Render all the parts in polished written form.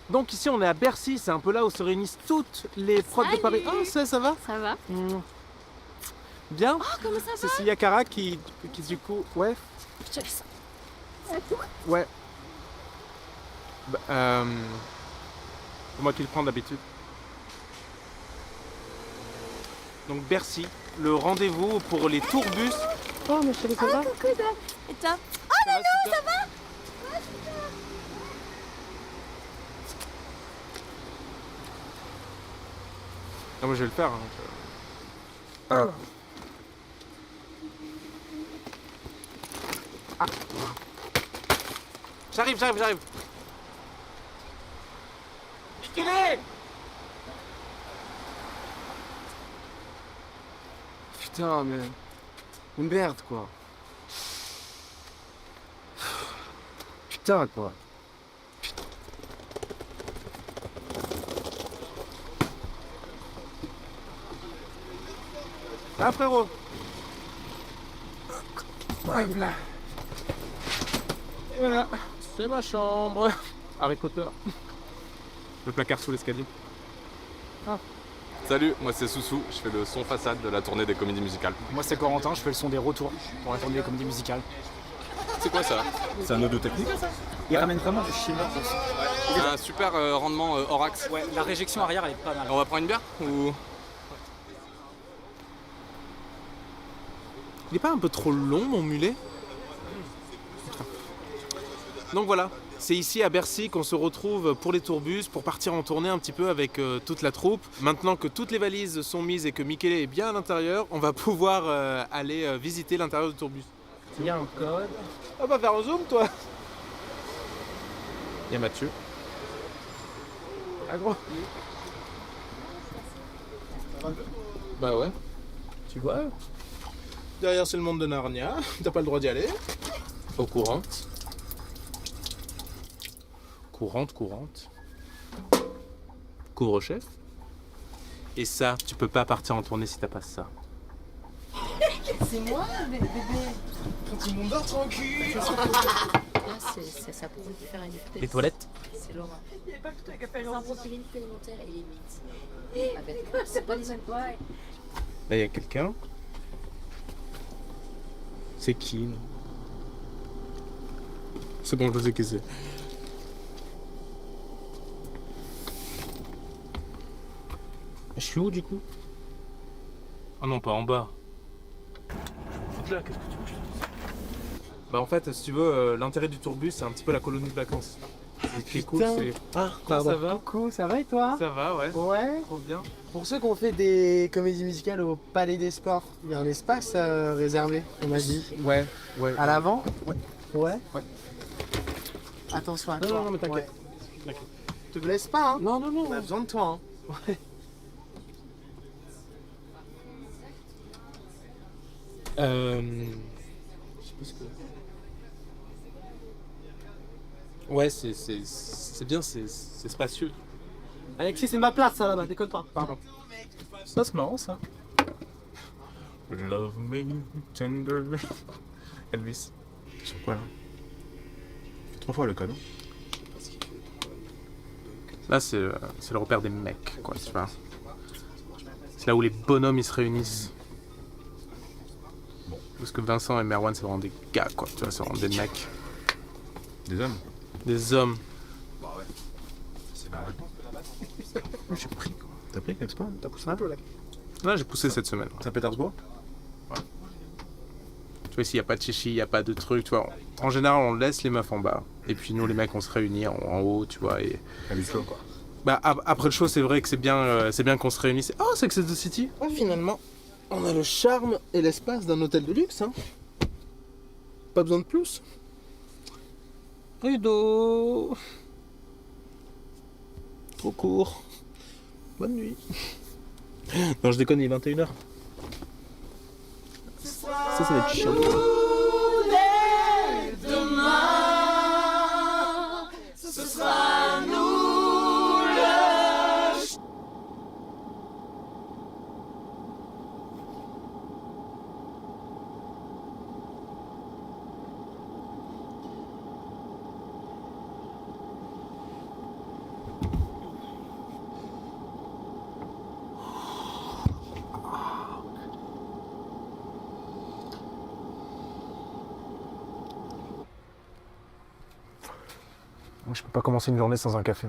Donc ici on est à Bercy, c'est un peu là où se réunissent toutes les prods de Paris. Oh ça va? Ça va? Bien. Oh, comment ça va? Cécilia Cara qui du coup... Ouais. Je te laisse. Ouais. C'est moi qui le prends d'habitude. Donc Bercy, le rendez-vous pour les tourbus. Oh mais chérie, ça va? Coucou, Dom. Et toi? Oh non, ça va? Ah, moi je vais le faire. Hein. Ah. J'arrive. Putain, mais... Merde, quoi. Putain, quoi. Ah frérot. Ouais, là. Et voilà, c'est ma chambre. Harry Potter. Le placard sous l'escalier. Salut, moi c'est Soussou, je fais le son façade de la tournée des comédies musicales. Moi c'est Corentin, je fais le son des retours pour la tournée des comédies musicales. C'est quoi ça? C'est un audio technique? Il ramène vraiment du chinois. C'est un super rendement hors axe. Ouais, la réjection arrière elle est pas mal. On va prendre une bière ou... Il est pas un peu trop long mon mulet? Donc voilà, c'est ici à Bercy qu'on se retrouve pour les tourbus, pour partir en tournée un petit peu avec toute la troupe. Maintenant que toutes les valises sont mises et que Michele est bien à l'intérieur, on va pouvoir aller visiter l'intérieur du tourbus. Il y a un code. On va faire un zoom toi. Il y a Mathieu. Ah gros. Bah ouais. Tu vois. Derrière c'est le monde de Narnia, t'as pas le droit d'y aller. Au courant. Courante. Couvre-chef. Et ça, tu peux pas partir en tournée si t'as pas ça. C'est moi, bébé. Quand tout le monde dort tranquille. Là, c'est ça pour faire une tête. Les toilettes. C'est Laura. Il n'y a pas que toi qui appelle un protéine supplémentaire et limite. C'est pas des emplois. Là, il y a quelqu'un. C'est qui non? C'est bon, je sais qui c'est. Je suis où du coup? Ah non, pas en bas. Là, qu'est-ce que tu veux que je te dise? Bah en fait, si tu veux, l'intérêt du tourbus, c'est un petit peu la colonie de vacances. Ce qui est cool, c'est... Ah, Ça va? Coucou, ça va et toi? Ça va, ouais. Ouais. Trop bien. Pour ceux qui ont fait des comédies musicales au Palais des Sports, il y a un espace réservé, on m'a dit. Ouais. À l'avant? Ouais. Ouais. Ouais. Attention à toi. Non, mais t'inquiète. Ouais. Te blesse pas, hein? Non. On a besoin de toi, hein. Ouais. Je sais pas ce que... Ouais, c'est bien, c'est spacieux. Alexis, c'est ma place, ça, là-bas, déconne pas. Pardon. Ça, c'est marrant, ça. Love me tender. Elvis. Sur quoi là? 3 fois le code. Là, c'est le repère des mecs, quoi, tu vois. C'est là où les bonhommes, ils se réunissent. Parce que Vincent et Merwan, c'est vraiment des gars, quoi, tu vois, c'est vraiment des mecs. Des hommes? Des hommes. Bah ouais. C'est normal. J'ai pris, quoi. T'as pris quelque part? T'as poussé un peu, là. Là, j'ai poussé cette semaine. Saint-Pétersbourg? Tu vois, ici, il n'y a pas de chichi, il n'y a pas de truc, tu vois. En général, on laisse les meufs en bas. Et puis nous, les mecs, on se réunit en haut, tu vois. Et... À l'UFO quoi. Bah, après le show, c'est vrai que c'est bien qu'on se réunisse. Oh, c'est Sex and the City. Oh, finalement, on a le charme et l'espace d'un hôtel de luxe, hein. Pas besoin de plus. Rideau. Trop court. Bonne nuit. Non, je déconne, il est 21h. Ça va être chiant. Moi, je peux pas commencer une journée sans un café.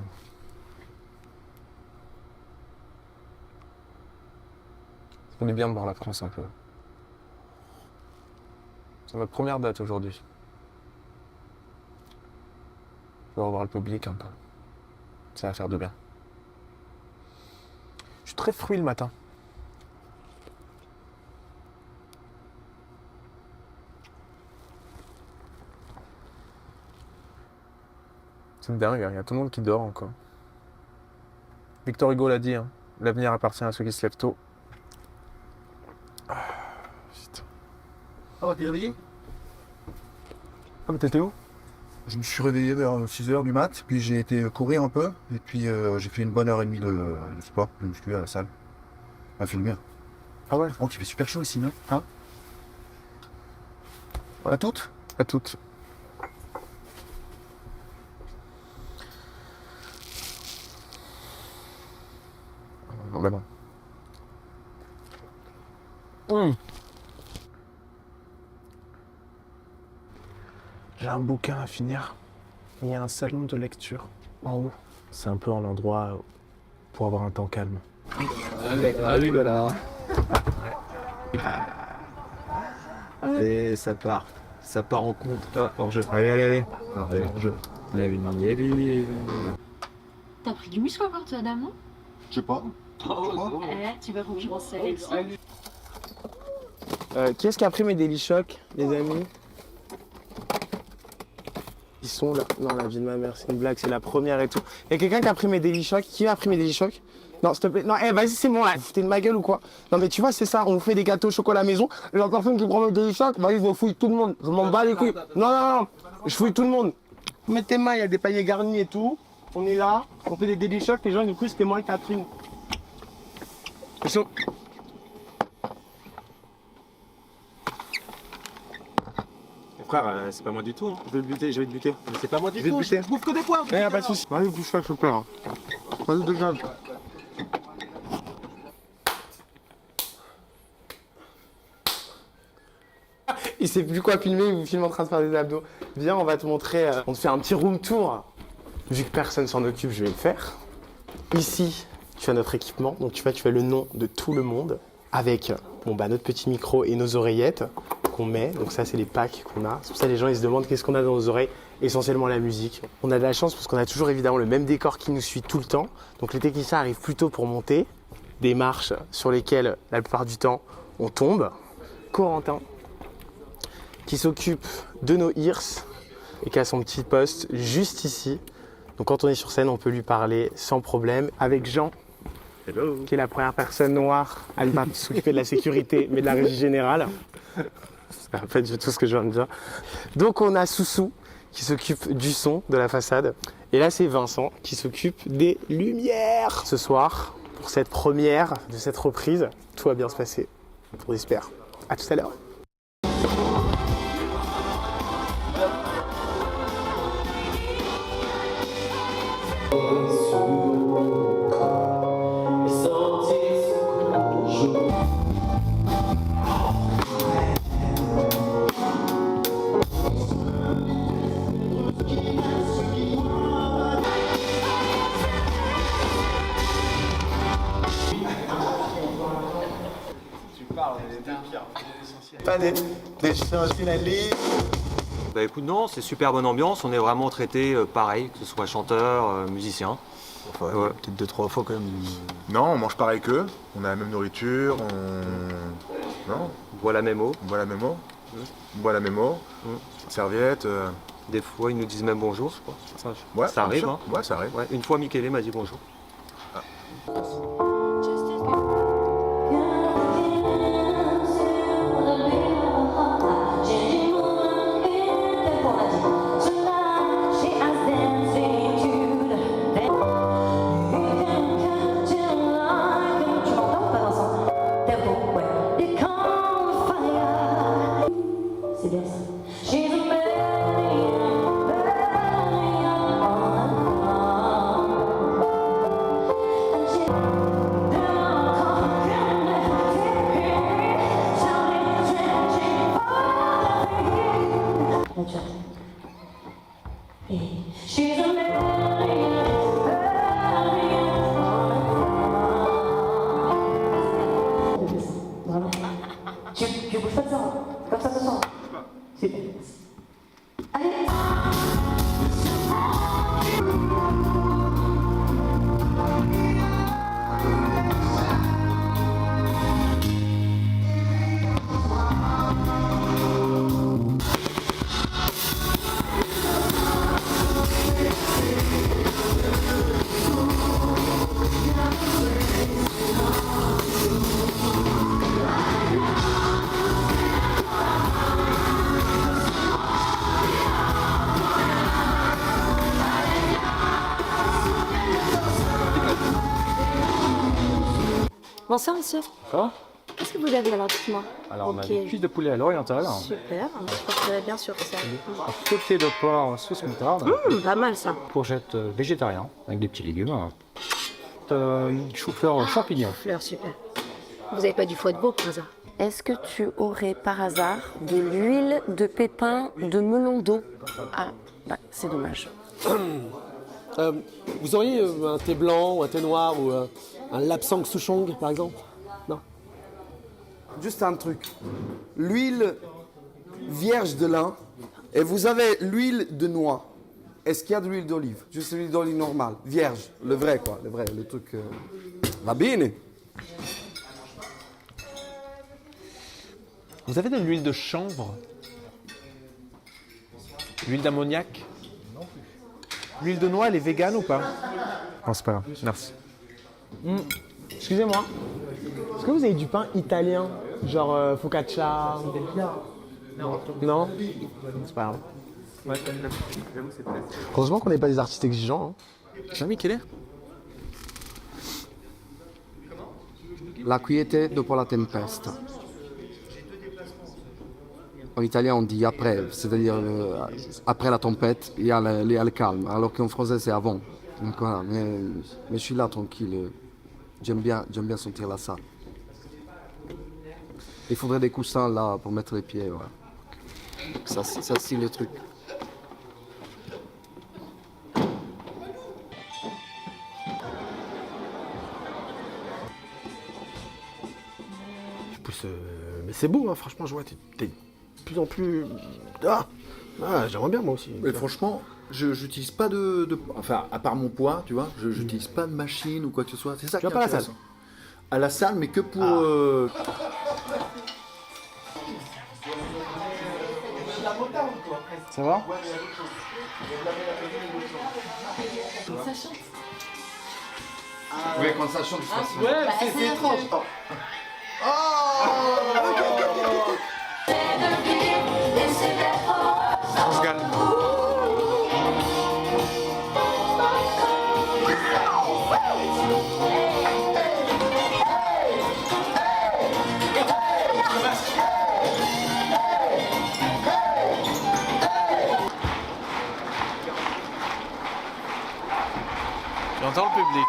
On est bien de voir la France un peu. C'est notre première date aujourd'hui. Je vais revoir le public un peu. Ça va faire du bien. Je suis très fruit le matin. C'est dingue, il y a tout le monde qui dort encore. Victor Hugo l'a dit, hein, l'avenir appartient à ceux qui se lèvent tôt. Ah, putain. Oh, t'es réveillé? Ah, mais t'étais où? Je me suis réveillé vers 6h du mat, puis j'ai été courir un peu, et puis j'ai fait une bonne heure et demie de sport, de muscu à la salle. Ça fait le bien. Ah ouais? Oh, il fait super chaud ici, non? Hein? À toutes? À toutes. Vraiment. J'ai un bouquin à finir. Il y a un salon de lecture en haut. C'est un peu un endroit pour avoir un temps calme. Allez, voilà. Et ça part en compte. Ah, hors jeu. Allez. Hors jeu. T'as pris du muscle encore, toi, dame, non? Je sais pas. Tu vas concurrencer Alexis. Qui est-ce qui a pris mes Daily Shock, les amis? Ils sont là. Non, la vie de ma mère, c'est une blague, c'est la première et tout. Il y a quelqu'un qui a pris mes Daily Shock. Qui a pris mes Daily Shock? Non, s'il te plaît. Non, vas-y, c'est bon là. Vous foutez de ma gueule ou quoi? Non, mais tu vois, c'est ça. On vous fait des gâteaux au chocolat à la maison. La personne qui prend mes Daily Shock, vas-y, je fouille tout le monde. Je m'en bats les couilles. Non. Je fouille tout le monde. Mets tes mains, il y a des paniers garnis et tout. On est là. On fait des Daily Shock. Les gens, du coup, c'était moi et Catherine. Ils sont... Frère, c'est pas moi du tout. Hein. Je vais te buter. Mais c'est pas moi du Je vais te tout. buter. Je bouffe que des points. Y'a pas de soucis. Vas-y, bouge pas, je te plains. Vas-y, dégage. Il sait plus quoi filmer, il vous filme en train de faire des abdos. Viens, on va te montrer, on te fait un petit room tour. Vu que personne s'en occupe, je vais le faire. Ici, tu as notre équipement, donc tu as le nom de tout le monde. Avec notre petit micro et nos oreillettes qu'on met. Donc ça, c'est les packs qu'on a. C'est pour ça que les gens ils se demandent qu'est-ce qu'on a dans nos oreilles. Essentiellement la musique. On a de la chance parce qu'on a toujours évidemment le même décor qui nous suit tout le temps. Donc les techniciens arrivent plus tôt pour monter. Des marches sur lesquelles la plupart du temps on tombe. Corentin qui s'occupe de nos ears et qui a son petit poste juste ici. Donc quand on est sur scène, on peut lui parler sans problème. Avec Jean, hello, qui est la première personne noire à ne pas s'occuper de la sécurité, mais de la régie générale. C'est en fait tout ce que je viens de dire. Donc on a Soussou qui s'occupe du son de la façade. Et là c'est Vincent qui s'occupe des lumières. Ce soir, pour cette première de cette reprise, tout va bien se passer. On espère. À tout à l'heure. Pas des finalistes. Bah écoute, non, c'est super bonne ambiance, on est vraiment traité pareil, que ce soit chanteur, musicien. Enfin, ouais. Peut-être 2-3 fois quand même. Non, on mange pareil qu'eux, on a la même nourriture, Non, On boit la même eau. on boit la même eau. On boit la même eau. Serviette. Des fois, ils nous disent même bonjour, je crois. Ouais, Ça arrive, bien hein. sûr. Ouais, ça arrive. Ouais, une fois, Michele m'a dit bonjour. C'est bien ça. Vraiment. Tu bouges pas de ça, hein. Comme ça, c'est bon. Allez. Bonsoir monsieur. Quoi? Qu'est-ce que vous avez alors, dites-moi? Alors, on a Ok. des cuisses de poulet à l'oriental, Super, je partirai bien sur ça. un sauté de porc sauce moutarde, Pas mal ça. courgettes végétarien avec des petits légumes, chou-fleur champignons. Fleur, super. Vous avez pas du foie de veau par hasard? Est-ce que tu aurais par hasard de l'huile de pépins de melon d'eau? Ah, bah, c'est dommage. Vous auriez un thé blanc ou un thé noir ou un lapsang souchong par exemple? Non. Juste un truc. L'huile vierge de lin et vous avez l'huile de noix. Est-ce qu'il y a de l'huile d'olive? Juste l'huile d'olive normale, vierge, le vrai quoi, le truc. Va bene. Vous avez de l'huile de chanvre? L'huile d'ammoniac? L'huile de noix, elle est végane ou pas? Non, c'est pas grave, merci. Excusez-moi. Est-ce que vous avez du pain italien? Genre focaccia? Non? C'est pas grave. Heureusement qu'on n'est pas des artistes exigeants. Jean-Mi, quel est? La quiete dopo la tempesta. En italien, on dit après, c'est-à-dire après la tempête, il y a le calme, alors qu'en français, c'est avant. Donc voilà, mais je suis là tranquille. J'aime bien sentir la salle. Il faudrait des coussins là pour mettre les pieds. Voilà. Ça c'est le truc. Mais c'est beau, hein, franchement, je vois, t'es de plus en plus... j'aimerais bien moi aussi. Mais franchement, je n'utilise pas enfin, à part mon poids, tu vois, je n'utilise pas de machine ou quoi que ce soit. C'est ça Tu qui vas est pas à la intéressant. À la salle, mais que pour... Ça va? Ça chante. Oui, quand ça chante, c'est facile. Ouais, c'est étrange. On se calme. J'entends le public.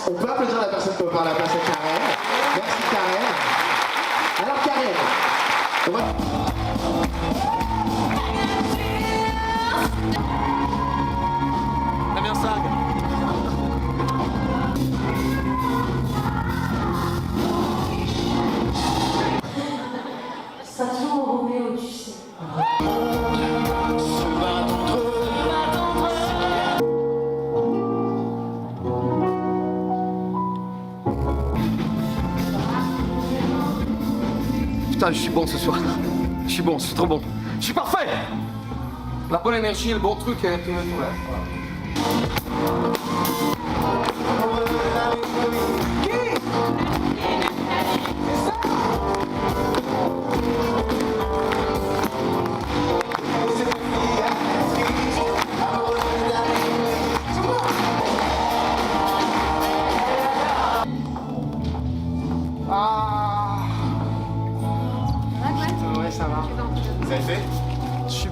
On peut applaudir la personne qui parle à la place de Karen. Merci Karen. Alors Karen, on va... Damien Sargue. Ça joue au Roméo, tu sais. Putain, je suis bon ce soir. Je suis bon, c'est trop bon. Je suis parfait. La bonne énergie, le bon truc et tout le tout.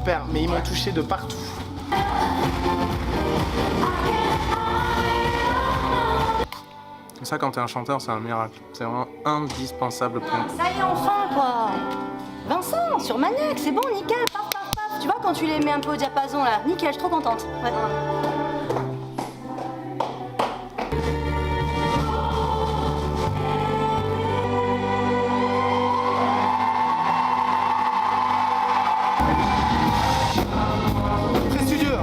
super, mais ils m'ont touché de partout. Ça, quand t'es un chanteur, c'est un miracle. C'est vraiment indispensable pour nous. Ça y est, enfin, quoi. Vincent, sur Maniac, c'est bon, nickel, paf, paf, paf. Tu vois, quand tu les mets un peu au diapason, là, nickel, je suis trop contente. Ouais. Très studieux,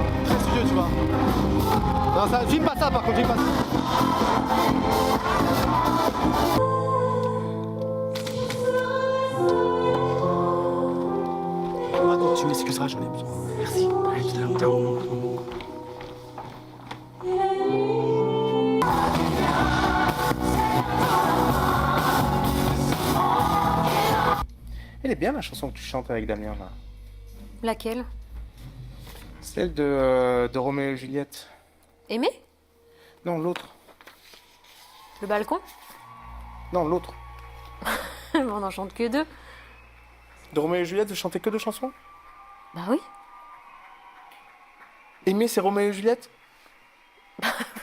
tu vois. Non, ça, filme pas ça par contre, filme pas ça. Attends, tu m'excuseras, j'en ai besoin. Merci. Elle est bien la chanson que tu chantes avec Damien là. Laquelle? Celle de Roméo et Juliette. Aimé? Non, l'autre. Le balcon? Non, l'autre. On n'en chante que deux. De Roméo et Juliette, vous chantez que 2 chansons? Bah oui. Aimer, c'est Roméo et Juliette?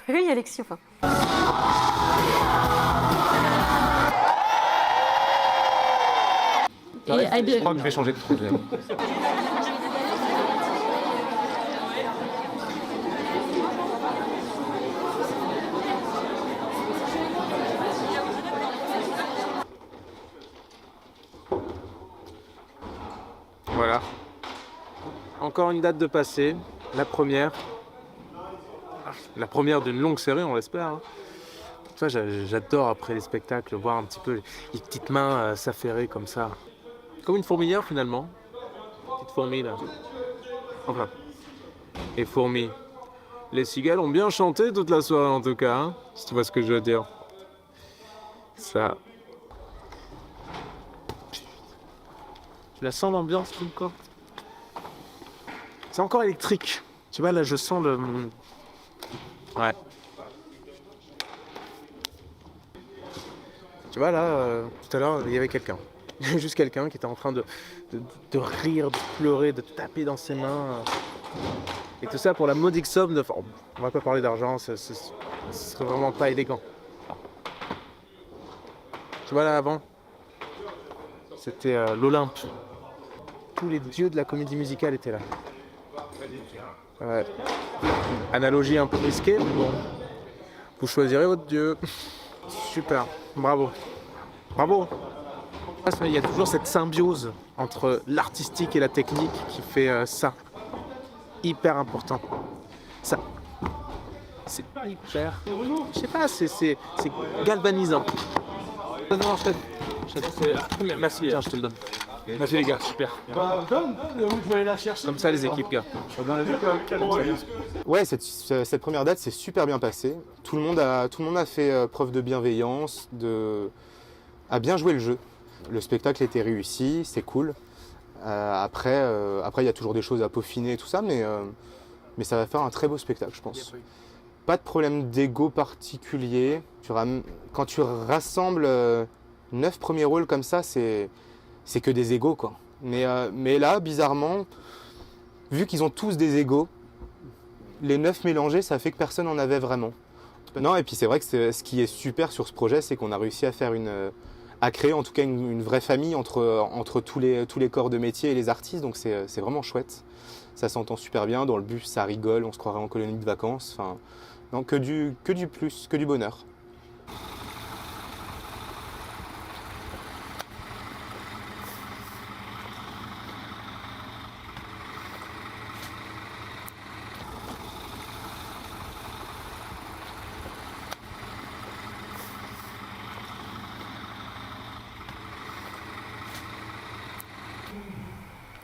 Oui, Alexis, enfin. Je crois que je vais changer de projet. Voilà. Encore une date de passé, la première. La première d'une longue série, on l'espère. Hein. Tu vois, j'adore après les spectacles voir un petit peu les petites mains s'affairer comme ça. Comme une fourmilière finalement. Petite fourmi là. Enfin. Et fourmis. Les cigales ont bien chanté toute la soirée en tout cas, hein, si tu vois ce que je veux dire. Ça. Tu la sens l'ambiance encore? C'est encore électrique. Tu vois là je sens le... Ouais. Tu vois là, tout à l'heure il y avait quelqu'un. Juste quelqu'un qui était en train de rire, de pleurer, de taper dans ses mains. Et tout ça pour la modique somme de... Enfin, on va pas parler d'argent, ce serait vraiment pas élégant. Tu vois là avant, c'était l'Olympe. Tous les dieux de la comédie musicale étaient là. Ouais. Analogie un peu risquée, mais bon. Vous choisirez votre dieu. Super, bravo. Bravo. Il y a toujours cette symbiose entre l'artistique et la technique qui fait ça. Hyper important. Ça. C'est hyper... Je sais pas, c'est galvanisant. Non, merci, tiens, je te le donne. Merci les gars, super. Comme ça les équipes, gars. Ouais, cette première date s'est super bien passée. Tout le monde a fait preuve de bienveillance, a bien joué le jeu. Le spectacle était réussi, c'est cool. Après, il y a toujours des choses à peaufiner et tout ça, mais ça va faire un très beau spectacle, je pense. Pas de problème d'ego particulier. Quand tu rassembles 9 premiers rôles comme ça, c'est que des égos, quoi. Mais là, bizarrement, vu qu'ils ont tous des égos, les 9 mélangés, ça fait que personne n'en avait vraiment. Non, et puis c'est vrai que ce qui est super sur ce projet, c'est qu'on a réussi à créer en tout cas une vraie famille entre tous les corps de métier et les artistes, donc c'est vraiment chouette. Ça s'entend super bien, dans le bus ça rigole, on se croirait en colonie de vacances, enfin, non, que du plus, que du bonheur.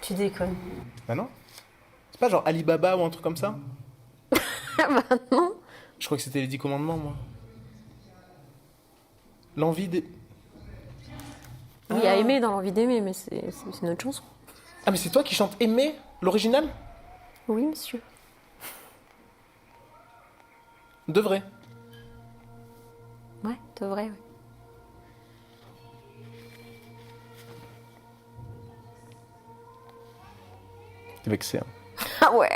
Tu déconnes. Bah non. C'est pas genre Alibaba ou un truc comme ça? Bah non. Je crois que c'était les 10 commandements, moi. L'envie de... Il y a Aimé dans l'envie d'aimer, mais c'est une autre chanson. Ah mais c'est toi qui chantes Aimer, l'original? Oui, monsieur. De vrai? Ouais, de vrai, ouais. vexé. Hein. Ah ouais.